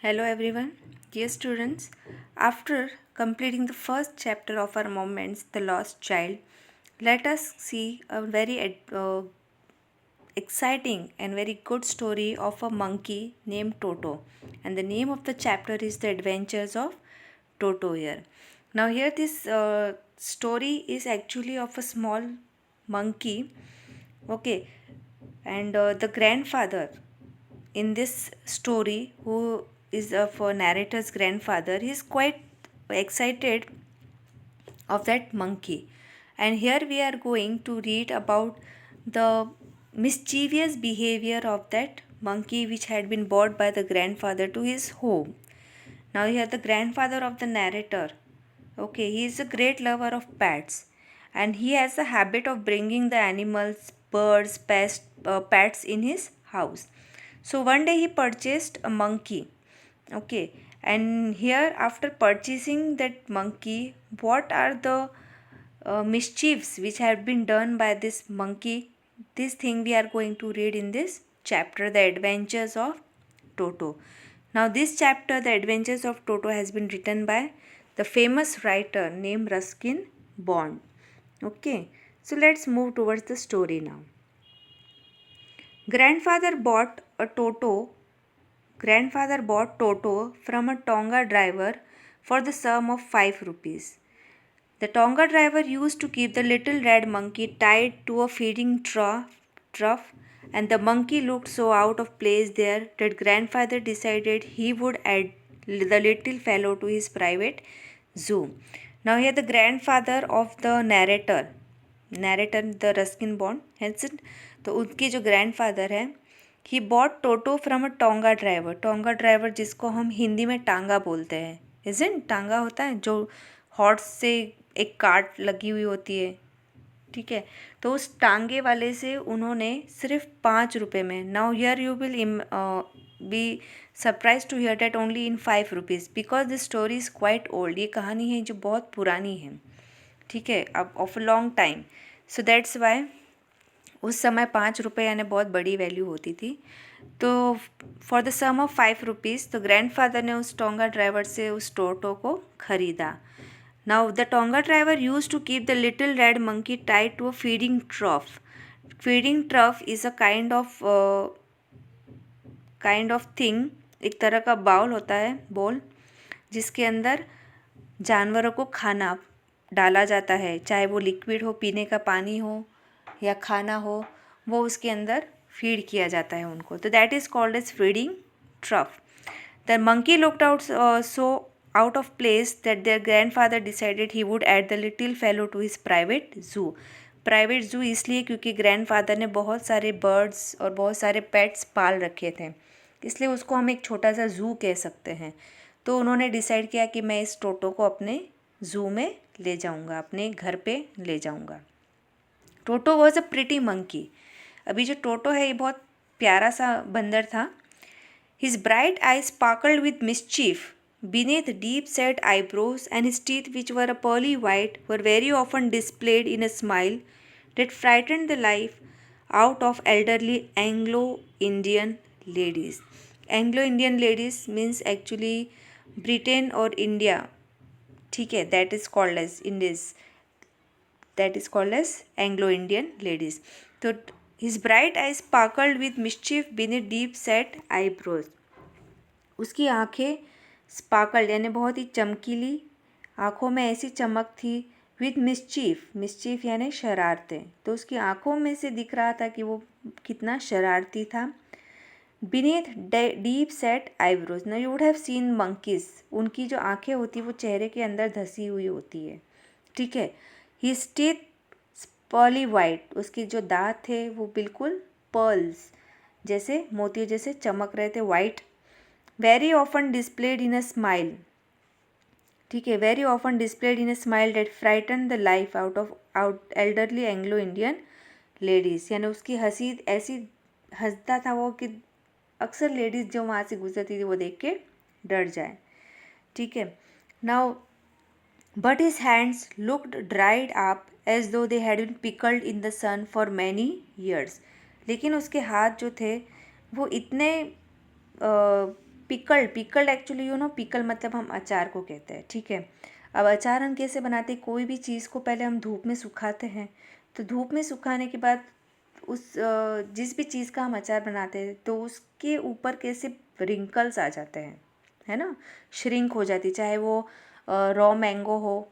Hello everyone, dear students. After completing the first chapter of our moments, The Lost Child, let us see a very exciting and very good story of a monkey named Toto. And the name of the chapter is The Adventures of Toto here. Now, here this story is actually of a small monkey, okay, and the grandfather in this story, who is of a narrator's grandfather, he is quite excited of that monkey. And here we are going to read about the mischievous behavior of that monkey which had been brought by the grandfather to his home. Now here the grandfather of the narrator, okay, he is a great lover of pets, and he has the habit of bringing the animals, birds, pets in his house. So one day he purchased a monkey, okay, and here after purchasing that monkey, what are the mischiefs which have been done by this monkey? This thing we are going to read in this chapter, The Adventures of Toto. Now, this chapter, The Adventures of Toto, has been written by the famous writer named Ruskin Bond. Okay, so let's move towards the story now. Grandfather bought Toto from a Tonga driver for the sum of 5 rupees. The Tonga driver used to keep the little red monkey tied to a feeding trough, and the monkey looked so out of place there that grandfather decided he would add the little fellow to his private zoo. Now here the grandfather of the narrator the Ruskin Bond, Henson, तो उनके जो grandfather हैं, he bought toto from a tonga driver जिसको हम हिंदी में टांगा बोलते हैं, इजंट टांगा होता है जो हॉर्स से एक कार्ट लगी हुई होती है, ठीक है, तो उस टांगे वाले से उन्होंने सिर्फ 5 रुपये में, now here you will be surprise to hear that only in 5 rupees because this story is quite old, ये कहानी है जो बहुत पुरानी है, ठीक है, अब of a long time, so that's why उस समय 5 रुपये यानी बहुत बड़ी वैल्यू होती थी. तो for the sum of 5 rupees तो ग्रैंडफादर ने उस टोंगा ड्राइवर से उस टोटो को खरीदा. Now the tonga driver used to keep the little red monkey tied to a feeding trough. Feeding trough is a kind of thing, एक तरह का बाउल होता है, बोल, जिसके अंदर जानवरों को खाना डाला जाता है, चाहे वो लिक्विड हो, पीने का पानी हो या खाना हो, वो उसके अंदर फीड किया जाता है उनको, तो that is called as feeding trough. The monkey looked out so out of place that their grandfather decided he would add the little fellow to his private zoo. Private zoo इसलिए क्योंकि grandfather ने बहुत सारे birds और बहुत सारे pets पाल रखे थे, इसलिए उसको हम एक छोटा सा ज़ू कह सकते हैं. तो उन्होंने डिसाइड किया कि मैं इस टोटो को अपने ज़ू में ले जाऊंगा, अपने घर पे ले जाऊंगा. Toto was a pretty monkey. अभी जो टोटो है ये बहुत प्यारा सा बंदर था. His bright I sparkled with mischief beneath deep-set eyebrows, and his teeth, which were a pearly white, were very often displayed in a smile that frightened the life out of elderly Anglo-Indian ladies. Anglo-Indian ladies means actually Britain or India. ठीक है, that is called as Indies. That is called as Anglo-Indian ladies. So his bright eyes sparkled with mischief beneath deep-set eyebrows. उसकी आँखें sparkled यानी बहुत ही चमकीली, आँखों में ऐसी चमक थी. विद मिस्चीफ यानी शरारतें, तो उसकी आँखों में से दिख रहा था कि वो कितना शरारती था. Beneath deep set eyebrows. Now you would have scene monkeys, उनकी जो आँखें होती वो चेहरे के अंदर धसी हुई होती है, ठीक है. हिज टीथ पर्ली वाइट, उसके जो दांत थे वो बिल्कुल पर्ल्स जैसे, मोतियों जैसे चमक रहे थे, white. Very often displayed in a smile, ठीक है, very often displayed in a smile that frighten the life out elderly Anglo Indian ladies. यानी उसकी हंसी ऐसी हंसता था वो कि अक्सर लेडीज़ जो वहाँ से गुजरती थी वो देख के डर जाए, ठीक है. Now but his hands looked dried up as though they had been pickled in the sun for many years. लेकिन उसके हाथ जो थे वो इतने पिकल्ड एक्चुअली पिकल मतलब हम अचार को कहते हैं, ठीक है। अब अचार हम कैसे बनाते हैं, कोई भी चीज़ को पहले हम धूप में सुखाते हैं, तो धूप में सुखाने के बाद उस जिस भी चीज़ का हम अचार बनाते हैं तो उसके ऊपर कैसे रिंकल्स आ जाते हैं, है ना, श्रिंक हो जाती, चाहे वो रॉ मैंगो हो,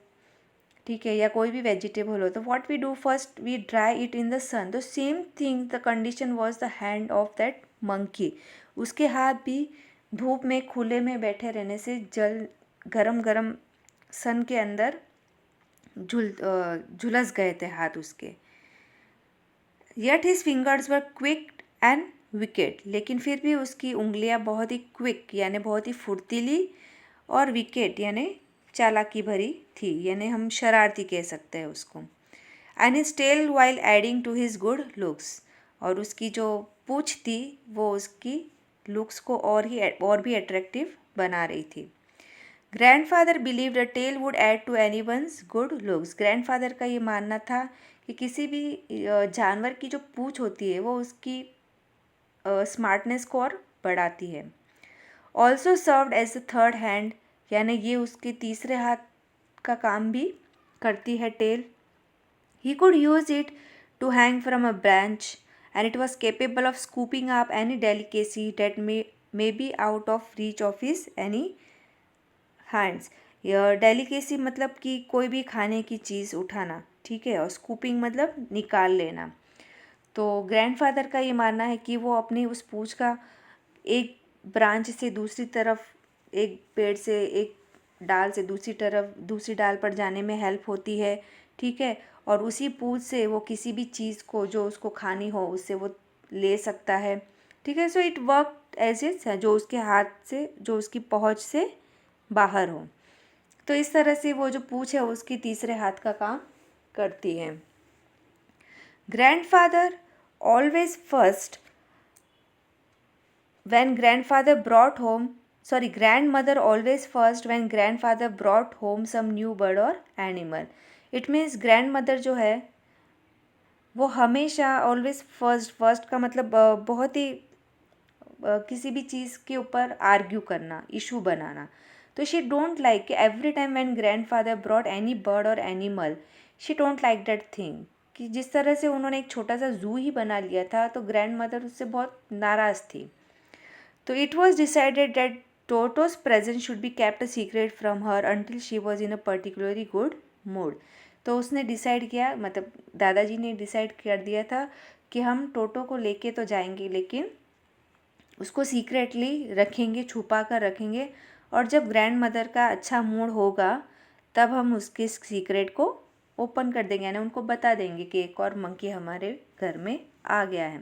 ठीक है, या कोई भी वेजिटेबल हो। तो what we do first, we dry it in the sun. तो same thing the condition was the hand of that monkey. उसके हाथ भी धूप में खुले में बैठे रहने से जल गरम गरम सन के अंदर झुलस गए थे हाथ उसके। Yet his fingers were quick and wicket, लेकिन फिर भी उसकी उंगलियां बहुत ही क्विक यानी बहुत ही फुर्तीली और विकेट यानी चालाकी भरी थी, यानी हम शरारती कह सकते हैं उसको। And his tail while adding to his good looks, और उसकी जो पूँछ थी वो उसकी लुक्स को और भी अट्रैक्टिव बना रही थी। Grandfather believe the tail would add to anyone's good looks. Grandfather का ये मानना था कि किसी भी जानवर की जो पूँछ होती है वो उसकी स्मार्टनेस को और बढ़ाती है। Also served as the third hand, यानी ये उसके तीसरे हाथ का काम भी करती है tail. He could use it to hang from a branch and it was capable of scooping up any delicacy that may be out of reach of his any hands. Delicacy मतलब कि कोई भी खाने की चीज़ उठाना, ठीक है, और स्कूपिंग मतलब निकाल लेना। तो ग्रैंडफादर का ये मानना है कि वो अपनी उस पूँछ का एक ब्रांच से दूसरी तरफ, एक पेड़ से एक डाल से दूसरी तरफ दूसरी डाल पर जाने में हेल्प होती है, ठीक है, और उसी पूँछ से वो किसी भी चीज़ को जो उसको खानी हो उससे वो ले सकता है, ठीक है। So it work as it's, जो उसके हाथ से, जो उसकी पहुँच से बाहर हो। तो इस तरह से वो जो पूँछ है उसकी तीसरे हाथ का काम करती है। Grandfather always first when grandfather brought home grandmother always first when grandfather brought home some new bird or animal. It means grandmother जो है वो हमेशा always फर्स्ट का मतलब बहुत ही किसी भी चीज़ के ऊपर आर्ग्यू करना, इशू बनाना। तो she don't like every time when grandfather brought any bird और animal, she don't like that thing, कि जिस तरह से उन्होंने एक छोटा सा जू ही बना लिया था तो ग्रैंड मदर उससे बहुत नाराज़ थी। तो it was decided that टोटोज presence should be kept a secret from her until she was in a particularly good mood. तो उसने डिसाइड किया, मतलब दादाजी ने डिसाइड कर दिया था कि हम टोटो को लेके तो जाएंगे लेकिन उसको सीक्रेटली रखेंगे, छुपा कर रखेंगे, और जब ग्रैंड मदर का अच्छा मूड होगा तब हम उसके सीक्रेट को ओपन कर देंगे, यानी उनको बता देंगे कि एक और मंकी हमारे घर में आ गया है।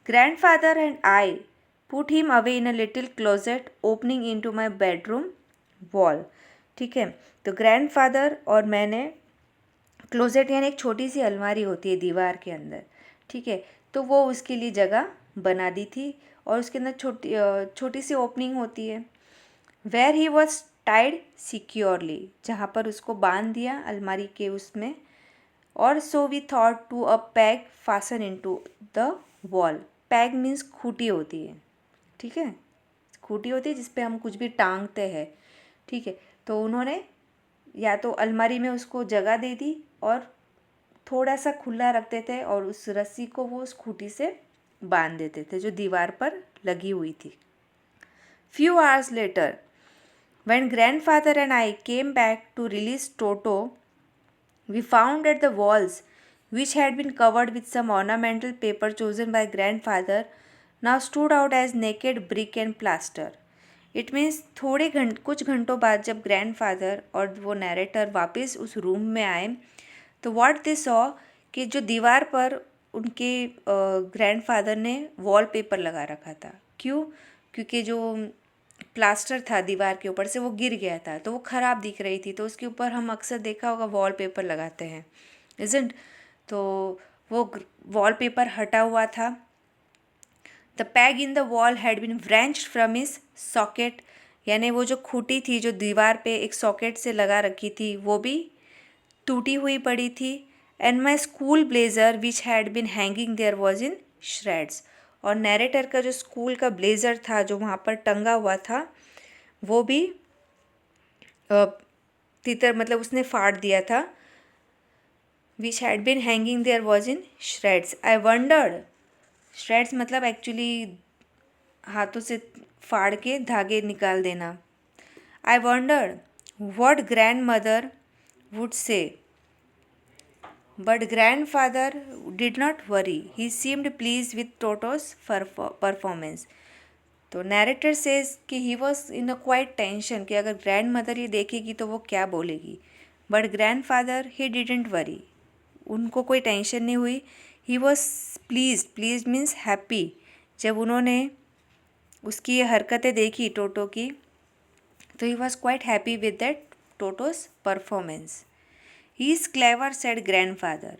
Grandfather and I put him away in a little closet opening into my bedroom wall, ठीक है। तो ग्रैंडफादर और मैंने, क्लोजेट यानी एक छोटी सी अलमारी होती है दीवार के अंदर, ठीक है, तो वो उसके लिए जगह बना दी थी और उसके अंदर छोटी सी ओपनिंग होती है। Where he was tied securely, जहाँ पर उसको बांध दिया अलमारी के उसमें। और so we thought to a peg fasten into the wall. Peg means खूंटी होती है, ठीक है, खूंटी होती है जिस पे हम कुछ भी टांगते हैं, ठीक है। तो उन्होंने या तो अलमारी में उसको जगह दे दी और थोड़ा सा खुला रखते थे और उस रस्सी को वो उस खूंटी से बांध देते थे जो दीवार पर लगी हुई थी। Few hours later, when grandfather and I came back to release Toto, we found that the walls, which had been covered with some ornamental paper chosen by grandfather, now stood out as naked brick and plaster. It means कुछ घंटों बाद जब grandfather और वो narrator वापस उस room में आए तो व्हाट दे सॉ कि जो दीवार पर उनके ग्रैंडफादर ने वॉलपेपर लगा रखा था। क्यों? क्योंकि जो प्लास्टर था दीवार के ऊपर से वो गिर गया था तो वो ख़राब दिख रही थी, तो उसके ऊपर हम अक्सर देखा होगा वॉलपेपर लगाते हैं, इज़न्ट? तो वो वॉलपेपर हटा हुआ था। The peg in the wall had been wrenched from his socket, यानी वो जो खूंटी थी जो दीवार पे एक सॉकेट से लगा रखी थी वो भी टूटी हुई पड़ी थी। And my school blazer which had been hanging there was in shreds, और नैरेटर का जो स्कूल का ब्लेज़र था जो वहाँ पर टंगा हुआ था वो भी तितर मतलब उसने फाड़ दिया था। Which had been hanging there was in shreds. I wondered, shreds मतलब एक्चुअली हाथों से फाड़ के धागे निकाल देना। I wondered what grandmother would say, but grandfather did not worry, he seemed pleased with Toto's performance. तो narrator says कि he was in a quite tension कि अगर ग्रैंड मदर ये देखेगी तो वो क्या बोलेगी, but grandfather he didn't worry, उनको कोई टेंशन नहीं हुई। He was pleased, pleased means happy, जब उन्होंने उसकी ये हरकतें देखी टोटो की तो he was quite happy with that Toto's performance. He is clever said grandfather.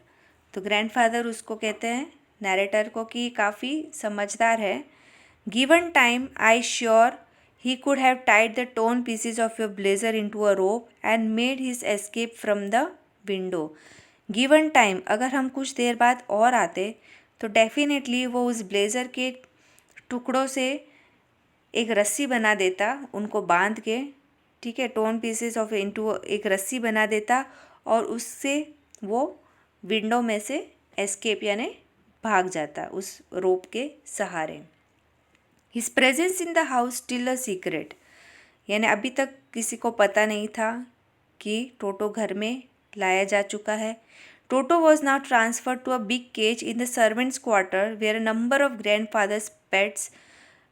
तो ग्रैंड फादर उसको कहते हैं नैरेटर को कि काफ़ी समझदार है। Given time I sure he could have tied the torn pieces of your blazer in to a rope and made his escape from the window. Given time, अगर हम कुछ देर बाद और आते तो डेफिनेटली वो उस ब्लेज़र के टुकड़ों से एक रस्सी बना देता, उनको बांध के, ठीक है, टोन पीसेस ऑफ इनटू एक रस्सी बना देता और उससे वो विंडो में से एस्केप यानी भाग जाता उस रोप के सहारे। His presence in the house still a secret, यानी अभी तक किसी को पता नहीं था कि टोटो घर में लाया जा चुका है। Toto was now transferred to a big cage in the servants' quarter where a number of grandfather's pets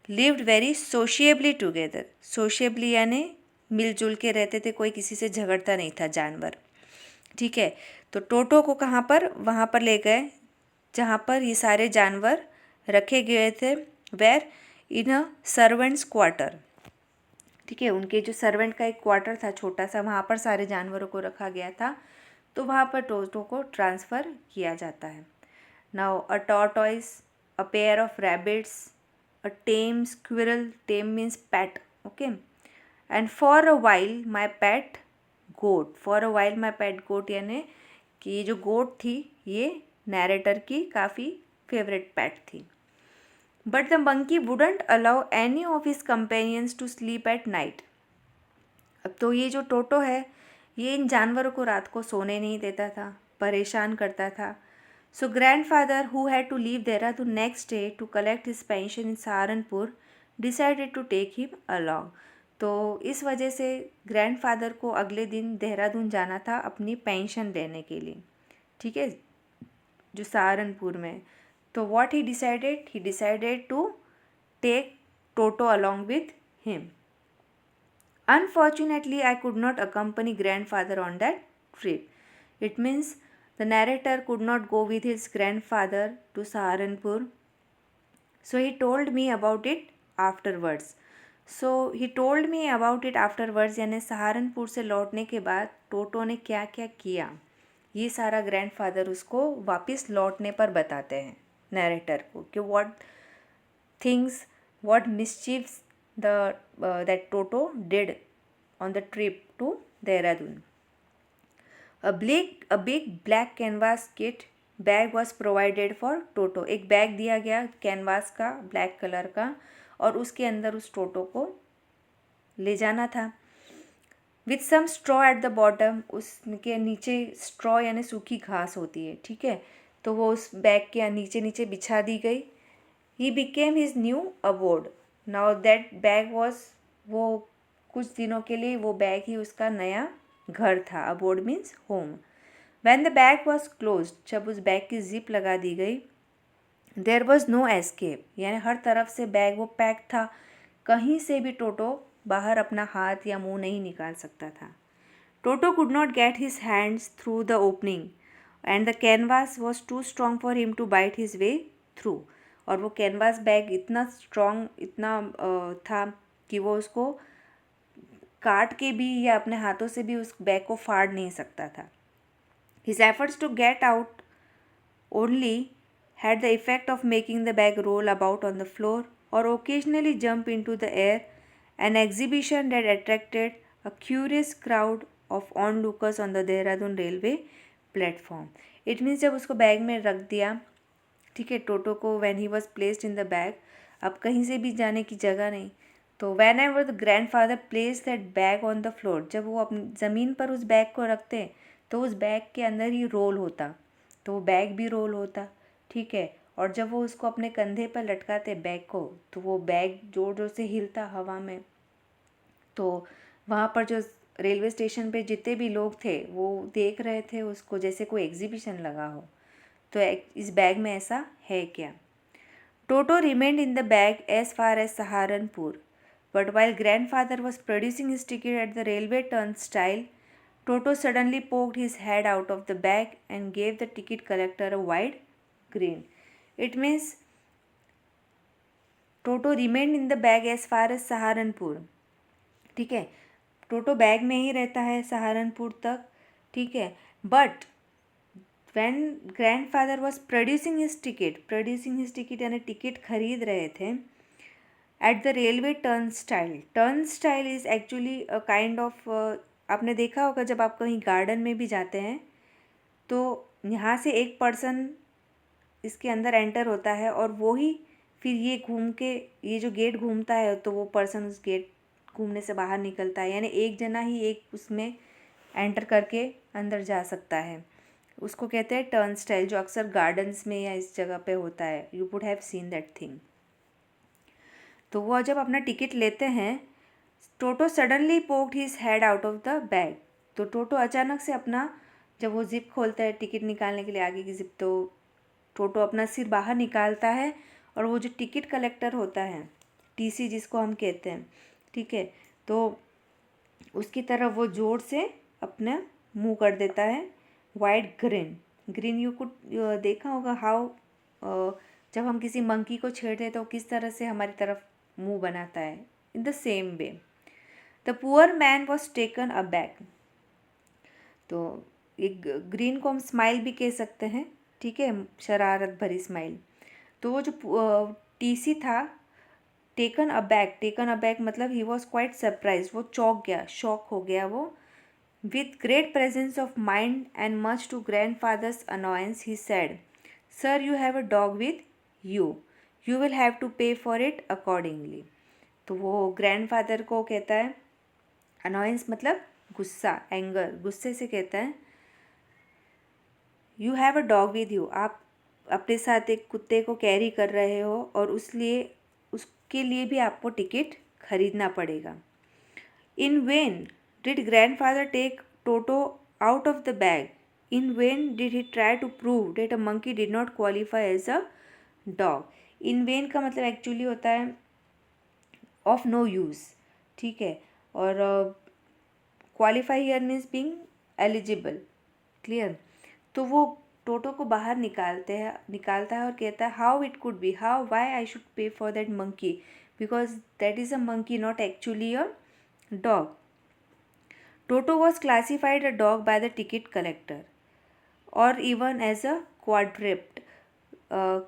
lived very sociably together. Sociably यानी मिलजुल के रहते थे, कोई किसी से झगड़ता नहीं था जानवर, ठीक है। तो टोटो को कहाँ पर, वहाँ पर ले गए जहाँ पर ये सारे जानवर रखे गए थे, where in a servants quarter, ठीक है, उनके जो सर्वेंट का एक क्वार्टर था छोटा सा, वहाँ पर सारे जानवरों को रखा गया था, तो वहाँ पर टोटो को ट्रांसफ़र किया जाता है। Now a tortoise, a pair of rabbits, a tame squirrel, tame means pet, okay, and for a while my pet goat, for a while my pet goat यानी कि ये जो गोट थी ये नैरेटर की काफ़ी फेवरेट पेट थी। But the monkey wouldn't allow any of his companions to sleep at night. अब तो ये जो टोटो है ये इन जानवरों को रात को सोने नहीं देता था, परेशान करता था। So grandfather, who had to leave Dehradun next day to collect his pension in Saharanpur, decided to take him along. तो इस वजह से ग्रैंडफादर को अगले दिन देहरादून जाना था अपनी पेंशन लेने के लिए, ठीक है, जो सहारनपुर में। तो what he decided to take Toto along with him. Unfortunately, I could not accompany grandfather on that trip. It means the narrator could not go with his grandfather to Saharanpur. So he told me about it afterwards. यानी सहारनपुर से लौटने के बाद टोटो ने क्या क्या किया ये सारा ग्रैंडफादर उसको वापस लौटने पर बताते हैं नैरेटर को कि what mischiefs that Toto did on the trip to Dehradun. A big black canvas kit bag was provided for Toto. एक बैग दिया गया कैनवास का ब्लैक कलर का और उसके अंदर उस टोटो को ले जाना था। With some straw at the bottom, उसके नीचे स्ट्रॉ यानी सूखी घास होती है, ठीक है, तो वो उस बैग के नीचे नीचे बिछा दी गई। He became his new abode. Now that bag was, वो कुछ दिनों के लिए वो बैग ही उसका नया घर था। Abode means home. When the bag was closed, जब उस बैग की जिप लगा दी गई, there was no escape, यानी हर तरफ से बैग वो पैक था, कहीं से भी टोटो बाहर अपना हाथ या मुंह नहीं निकाल सकता था। टोटो could not get his hands through the opening and the canvas was too strong for him to bite his way through. और वो कैनवास बैग इतना स्ट्रॉन्ग, इतना था कि वो उसको काट के भी या अपने हाथों से भी उस बैग को फाड़ नहीं सकता था। His efforts to get out only had the effect of making the bag roll about on the floor or occasionally jump into the air, an exhibition that attracted a curious crowd of onlookers on the Dehradun railway platform. It means जब उसको bag में रख दिया ठीक है। टोटो को when he was placed in the bag, अब कहीं से भी जाने की जगह नहीं, तो van ever the grandfather place that bag on the floor, जब वो अपनी ज़मीन पर उस बैग को रखते तो उस बैग के अंदर ही रोल होता, तो वो बैग भी रोल होता, ठीक है। और जब वो उसको अपने कंधे पर लटकाते बैग को, तो वो बैग जोर जोर से हिलता हवा में। तो वहाँ पर जो रेलवे स्टेशन पे जितने भी लोग थे वो देख रहे थे उसको, जैसे कोई एग्जीबिशन लगा हो। तो इस बैग में ऐसा है क्या? टोटो remained in the bag as far as Saharanpur, but while grandfather was producing his ticket at the railway turnstile, Toto suddenly poked his head out of the bag and gave the ticket collector a wide grin. It means Toto remained in the bag as far as Saharanpur. ठीक है, टोटो bag में ही रहता है सहारनपुर तक, ठीक है। But when grandfather was producing his ticket यानी ticket खरीद रहे थे, at the railway turnstile is actually a kind of आपने देखा होगा जब आप कहीं गार्डन में भी जाते हैं तो यहाँ से एक पर्सन इसके अंदर एंटर होता है और वो ही फिर ये घूम के, ये जो गेट घूमता है तो वो पर्सन उस गेट घूमने से बाहर निकलता है, यानी एक जना ही एक उसमें एंटर करके अंदर जा सकता है। उसको कहते हैं टर्नस्टाइल, जो अक्सर गार्डन्स में या इस जगह पे होता है। You would have seen that thing. तो वो जब अपना टिकट लेते हैं, Toto suddenly poked his head out of the bag, तो टोटो अचानक से अपना, जब वो जिप खोलता है टिकट निकालने के लिए आगे की जिप, तो टोटो अपना सिर बाहर निकालता है और वो जो टिकट कलेक्टर होता है, टीसी जिसको हम कहते हैं, ठीक है, तो उसकी तरफ वो जोर से अपना मुंह कर देता है, वाइड ग्रिन यू कुड देखा होगा हाउ जब हम किसी मंकी को छेड़ते हैं तो किस तरह से हमारी तरफ मुंह बनाता है, in the same way the poor man was taken a back. तो एक ग्रीन को हम स्माइल भी कह सकते हैं, ठीक है, शरारत भरी स्माइल। तो वो जो टीसी था, टेकन अबैक मतलब ही वॉज क्वाइट सरप्राइज, वो चौंक गया, शॉक हो गया वो। With great presence of mind and much to grandfather's annoyance he said, sir you have a dog with you will have to pay for it accordingly. तो वो grandfather को कहता है, अनॉयंस मतलब गुस्सा, एंगर, गुस्से से कहता है, you have a dog with you, आप अपने साथ एक कुत्ते को कैरी कर रहे हो और उसके लिए भी आपको टिकट खरीदना पड़ेगा। In vain did grandfather take Toto out of the bag, in vain did he try to prove that a monkey did not qualify as a dog. In vain का मतलब एक्चुअली होता है ऑफ नो यूज़, ठीक है, और qualify here means being eligible, clear. तो वो टोटो को बाहर निकालता है और कहता है, how it could be, how why I should pay for that monkey, because that is a monkey not actually a dog. Toto was classified a dog by the ticket collector और even as a quadruped.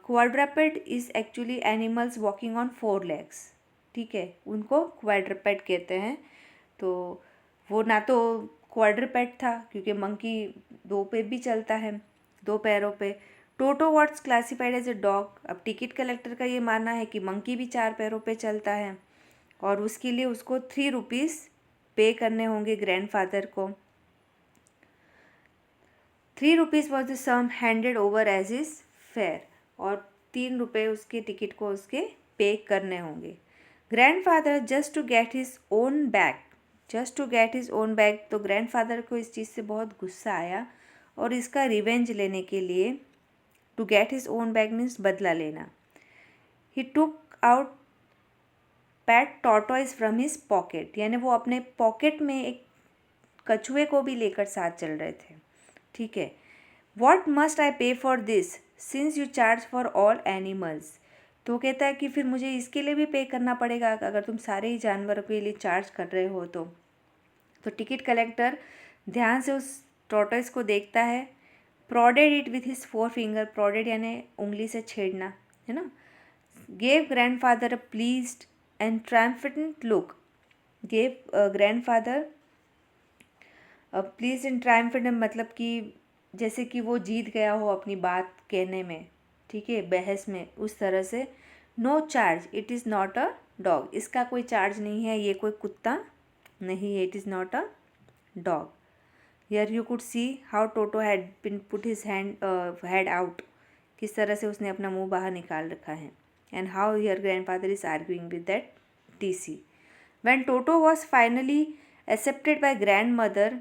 Quadruped is actually animals walking on 4 legs, ठीक है, उनको क्वाड्रपेड कहते हैं। तो वो ना तो क्वाड्रपेड था क्योंकि मंकी 2 पे भी चलता है, 2 पैरों पे। Toto was classified as a dog, अब टिकट कलेक्टर का ये मानना है कि मंकी भी 4 पैरों पे चलता है और उसके लिए उसको 3 रुपीज़ पे करने होंगे ग्रैंडफादर को। 3 rupees was the sum handed over as his fare, और 3 रुपये उसके टिकट को उसके पे करने होंगे। Grandfather just to get his own back, तो ग्रैंडफादर को इस चीज़ से बहुत गुस्सा आया और इसका रिवेंज लेने के लिए, to get his own back means बदला लेना, he took out pet tortoise from his pocket, यानी वो अपने पॉकेट में एक कछुए को भी लेकर साथ चल रहे थे, ठीक है। वॉट मस्ट आई पे for this since you charge for all animals, तो कहता है कि फिर मुझे इसके लिए भी पे करना पड़ेगा अगर तुम सारे ही जानवरों के लिए चार्ज कर रहे हो तो। टिकट कलेक्टर ध्यान से उस टॉर्टोइज को देखता है, prodded it with his 4 finger, prodded यानी उंगली से छेड़ना, है ना। Gave grandfather a pleased and triumphant look, gave grandfather please and triumphant मतलब कि जैसे कि वो जीत गया हो अपनी बात कहने में, ठीक है, बहस में उस तरह से। No charge, it is not a dog, इसका कोई चार्ज नहीं है, ये कोई कुत्ता नहीं है, it is not a dog. Here you could see how toto had been put his head out, किस तरह से उसने अपना मुंह बाहर निकाल रखा है। And how here grandfather is arguing with that TC. When Toto was finally accepted by grandmother,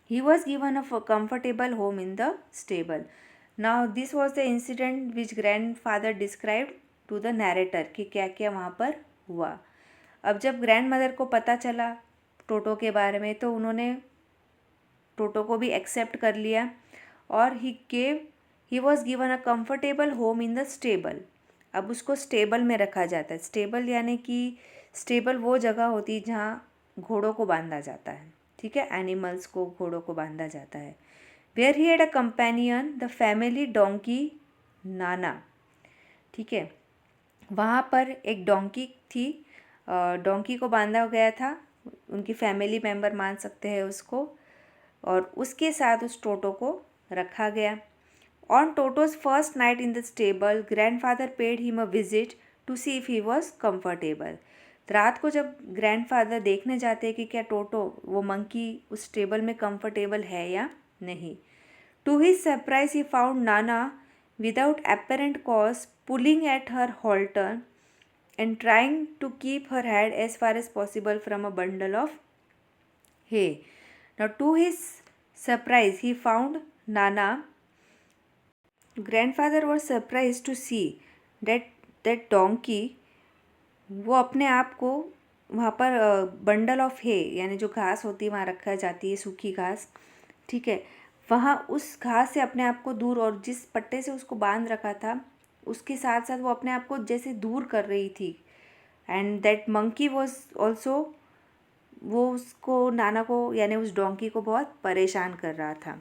he was given a comfortable home in the stable. Now this was the incident which grandfather described to the narrator कि क्या क्या वहाँ पर हुआ। अब जब grandmother को पता चला टोटो के बारे में तो उन्होंने टोटो को भी एक्सेप्ट कर लिया और he was given a comfortable home in the stable. अब उसको स्टेबल में रखा जाता है। स्टेबल यानी कि स्टेबल वो जगह होती है जहाँ घोड़ों को बांधा जाता है, ठीक है, एनिमल्स को, घोड़ों को बांधा जाता है। Where he had a companion the family donkey Nana, ठीक है, वहाँ पर एक डोंकी थी, डोंकी को बांधा गया था, उनकी फैमिली मेम्बर मान सकते हैं उसको, और उसके साथ उस टोटो को रखा गया। On Toto's first night in the stable grandfather paid him a visit to see if he was comfortable. रात को जब ग्रैंडफादर देखने जाते हैं कि क्या टोटो, वो मंकी, उस टेबल में कंफर्टेबल है या नहीं। To his surprise he found Nana without apparent cause pulling at her halter and trying to keep her head as far as possible from a bundle of hay. Now to his surprise he found Nana. Grandfather was surprised to see that donkey, वो अपने आप को वहाँ पर bundle of हे यानी जो घास होती है वहाँ रखा जाती है, सूखी घास, ठीक है, वहाँ उस घास से अपने आप को दूर, और जिस पट्टे से उसको बांध रखा था उसके साथ साथ वो अपने आप को जैसे दूर कर रही थी। And that monkey was also, वो उसको, नाना को यानी उस डोंकी को बहुत परेशान कर रहा था।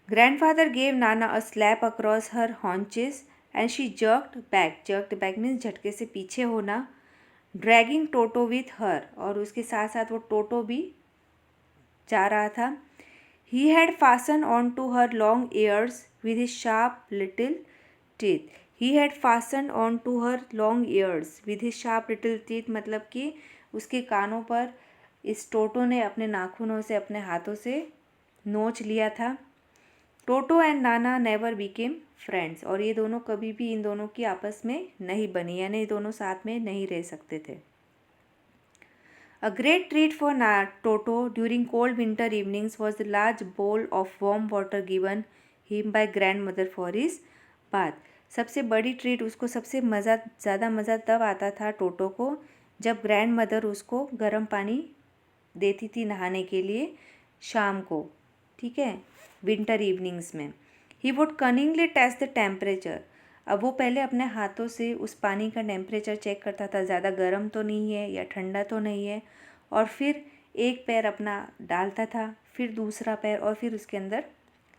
Grandfather gave Nana a slap across her haunches and she jerked back. Jerked back means झटके से पीछे होना। ड्रैगिंग टोटो विथ हर, और उसके साथ साथ वो टोटो भी जा रहा था। He had fastened on to her long ears with his sharp little teeth. He had fastened on to her long ears with his sharp little teeth, मतलब कि उसके कानों पर इस टोटो ने अपने नाखूनों से, अपने हाथों से नोच लिया था। टोटो and Nana never became friends, और ये दोनों कभी भी इन दोनों की आपस में नहीं बनी, यानी ये दोनों साथ में नहीं रह सकते थे। A great treat for Toto during cold winter evenings was the large bowl of warm water given him by grand mother for his bath. सबसे बड़ी ट्रीट उसको, सबसे ज़्यादा मज़ा तब आता था टोटो को जब ग्रैंड मदर उसको गर्म पानी देती थी नहाने के लिए शाम को, ठीक है, विंटर इवनिंग्स में। He would cunningly test the temperature. अब वो पहले अपने हाथों से उस पानी का टेम्परेचर चेक करता था, ज़्यादा गर्म तो नहीं है या ठंडा तो नहीं है, और फिर एक पैर अपना डालता था, फिर दूसरा पैर, और फिर उसके अंदर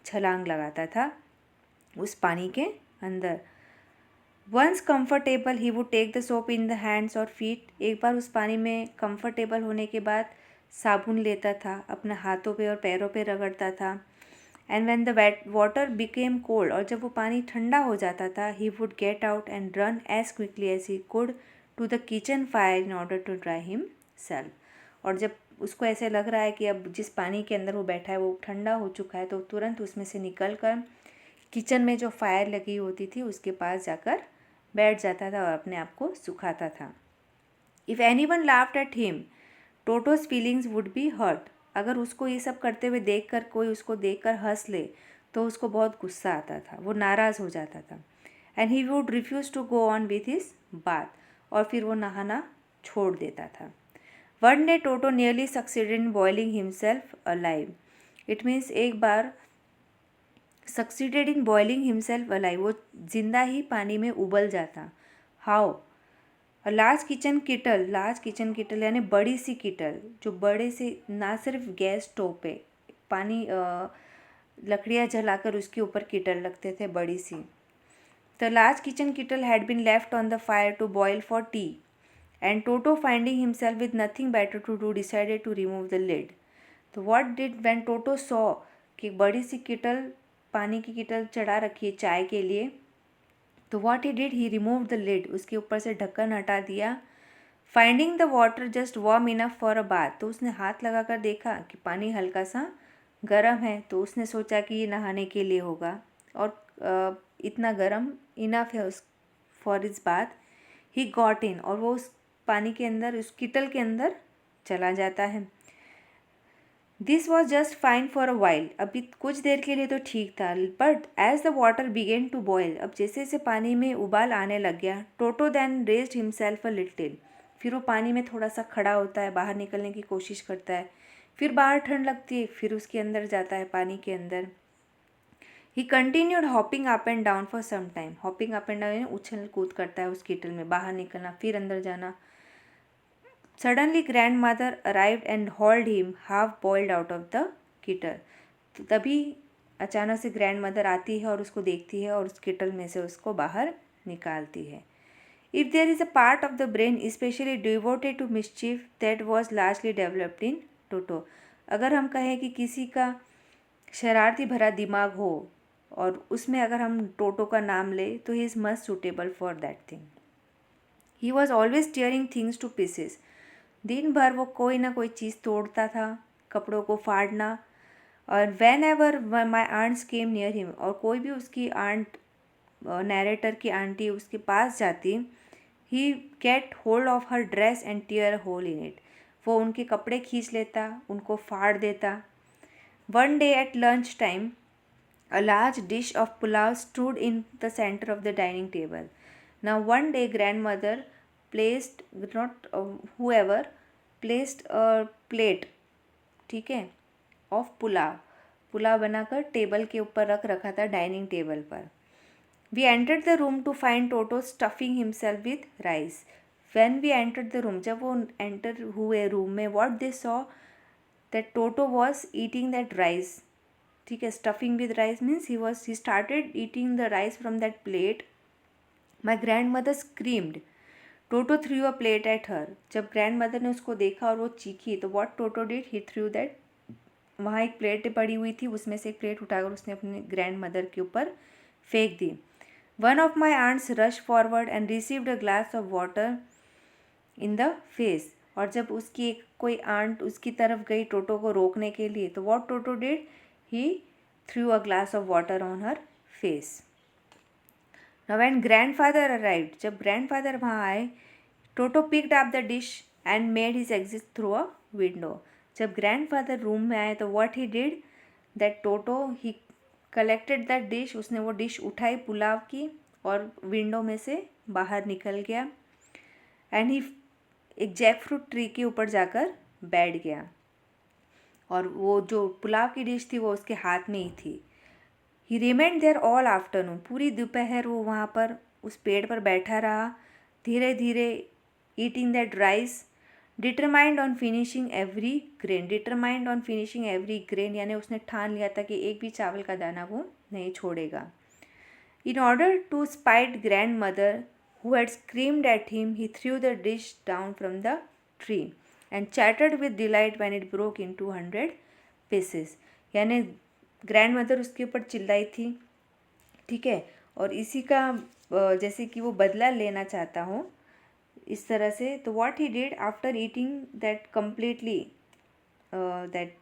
छलांग लगाता था उस पानी के अंदर। Once comfortable he would take the soap in the hands और फीट। एक बार उस पानी में कंफर्टेबल होने के बाद साबुन लेता था, अपने हाथों पे और पैरों पे रगड़ता था। And when the water became cold, और जब वो पानी ठंडा हो जाता था, he would get out and run as quickly as he could to the kitchen fire in order to dry himself. और जब उसको ऐसे लग रहा है कि अब जिस पानी के अंदर वो बैठा है वो ठंडा हो चुका है, तो तुरंत उसमें से निकल कर किचन में जो फायर लगी होती थी उसके पास जाकर बैठ जाता था और अपने आप को सुखाता था। If anyone laughed at him, Toto's feelings would be hurt. अगर उसको ये सब करते हुए देखकर कोई उसको देखकर हंस ले तो उसको बहुत गुस्सा आता था, वो नाराज़ हो जाता था। And he would refuse to go on with his bath, और फिर वो नहाना छोड़ देता था। One day Toto nearly succeeded in boiling himself alive. It means एक बार succeeded in boiling himself alive, वो जिंदा ही पानी में उबल जाता। हाउ? लार्ज किचन किटल यानी बड़ी सी किटल, जो बड़े से, ना सिर्फ गैस स्टोव पे पानी लकड़ियाँ जलाकर उसके ऊपर किटल रखते थे बड़ी सी। The large kitchen kettle had been left on the fire to boil for tea, and Toto finding himself with nothing better to do decided to remove the lid. तो what did when Toto saw कि बड़ी सी kettle पानी की कीटल चढ़ा रखी है चाय के लिए। तो what he did, he remove the lid, उसके ऊपर से ढक्कन हटा दिया। Finding the water just warm enough for a bath, तो उसने हाथ लगाकर देखा कि पानी हल्का सा गर्म है, तो उसने सोचा कि ये नहाने के लिए होगा और इतना गर्म इनफ है उस for is bath. He got in, और वो उस पानी के अंदर, उस किटल के अंदर चला जाता है। This was just fine for a while, अभी कुछ देर के लिए तो ठीक था, but as the water began to boil, अब जैसे जैसे पानी में उबाल आने लग गया, Toto then raised himself a little, फिर वो पानी में थोड़ा सा खड़ा होता है, बाहर निकलने की कोशिश करता है, फिर बाहर ठंड लगती है, फिर उसके अंदर जाता है पानी के अंदर। He continued hopping up and down for some time, hopping up and down उछल कूद करता है उस कीटल में, बाहर निकलना फिर अंदर जाना। Suddenly grandmother arrived and hauled him half boiled out of the kettle, तो तभी अचानक से ग्रैंड मदर आती है और उसको देखती है और उस कीटल में से उसको बाहर निकालती है। If there is a part of the brain specially devoted to mischief that was largely developed in Toto, अगर हम कहें कि किसी का शरारती भरा दिमाग हो और उसमें अगर हम टोटो का नाम ले, तो he is must suitable for that thing. He was always tearing things two pieces, दिन भर वो कोई ना कोई चीज़ तोड़ता था, कपड़ों को फाड़ना। और whenever my aunts came near him, और कोई भी उसकी आंट, नैरेटर की आंटी उसके पास जाती, he get hold of her dress and tear hole in it, वो उनके कपड़े खींच लेता, उनको फाड़ देता। One day at lunch time a large dish of pulao stood in the center of the dining table. Now one day grandmother placed, not whoever, placed a plate, ठीक है, of पुलाव, पुलाव बनाकर टेबल के ऊपर रख रखा था डाइनिंग टेबल पर। We entered the room to find Toto stuffing himself with rice. When we entered the room, जब वो एंटर हुए रूम में, what they saw that Toto was eating that rice, ठीक है, stuffing with rice means he started eating the rice from that plate. My grand mother screamed, toto through a plate at her, जब grand mother ने उसको देखा और वो चीखी, तो what toto did, he through that, वहाँ एक प्लेट पड़ी हुई थी, उसमें से एक प्लेट उठाकर उसने अपने ग्रैंड मदर के ऊपर फेंक दी। One of my aunts rush forward and received a glass of water in the face, और जब उसकी एक कोई आंट उसकी तरफ गई टोटो को रोकने के लिए, तो what toto did, he threw a glass of water on her face. Now when grandfather arrived, जब grandfather वहाँ आए, Toto picked up the dish and made his exit through a window. जब grandfather रूम में आए, तो what he did, that Toto he collected that dish, उसने वो dish उठाई पुलाव की और विंडो में से बाहर निकल गया। एंड ही एक जैक फ्रूट ट्री के ऊपर जाकर बैठ गया, और वो जो पुलाव की डिश थी वो उसके हाथ में ही थी। He remained there all afternoon, पूरी दोपहर वो वहाँ पर उस पेड़ पर बैठा रहा, धीरे धीरे eating that rice, determined on finishing every grain, determined on finishing every grain, यानी उसने ठान लिया था कि एक भी चावल का दाना वो नहीं छोड़ेगा। In order to spite grandmother who had screamed at him, he threw the dish down from the tree and chattered with delight when it broke into 100 pieces, यानी ग्रैंड मदर उसके ऊपर चिल्लाई थी, ठीक है, और इसी का जैसे कि वो बदला लेना चाहता हो इस तरह से। तो what he did after eating that completely that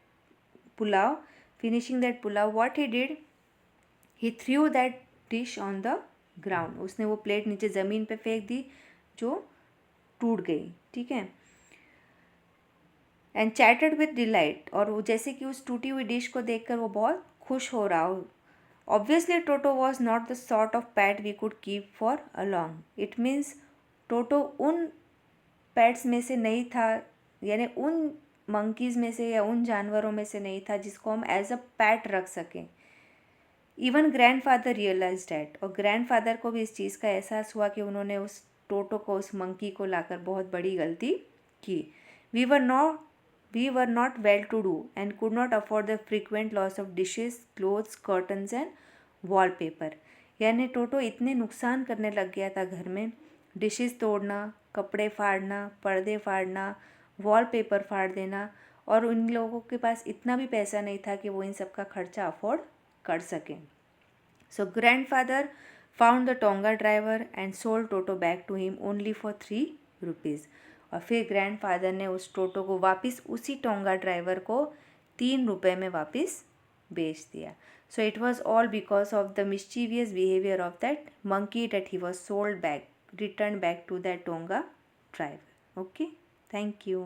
pulao, finishing that pulao, what he did, he through that dish on the ground, उसने वो प्लेट नीचे ज़मीन पे फेंक दी जो टूट गई, ठीक है। एंड चैटेड विद डिलाइट, और वो जैसे कि उस टूटी हुई डिश को देखकर वो बहुत खुश हो रहा हो। Obviously Toto was not the sort of pet we could keep for a long, it means Toto उन पैट्स में से नहीं था, यानी उन मंकीज़ में से या उन जानवरों में से नहीं था जिसको हम एज अ पैट रख सकें। इवन ग्रैंडफादर रियलाइज डैट, और ग्रैंडफादर को भी इस चीज़ का एहसास हुआ कि उन्होंने उस टोटो को, उस मंकी को लाकर बहुत बड़ी गलती की। We were not well-to-do and could not afford the frequent loss of dishes, clothes, curtains and wallpaper. यानी टोटो इतने नुकसान करने लग गया था घर में, डिशेस तोड़ना, कपड़े फाड़ना, पर्दे फाड़ना, वॉलपेपर फाड़ देना, और उन लोगों के पास इतना भी पैसा नहीं था कि वो इन सब का खर्चा अफोर्ड कर सकें। So grandfather found the Tonga driver and sold Toto back to him only for 3 rupees. और फिर ग्रैंडफादर ने उस टोटो को वापस उसी टोंगा ड्राइवर को 3 रुपये में वापस बेच दिया. So it was all because of the mischievous behavior of that monkey that he was sold back, returned back to that Tonga driver. Okay, thank you.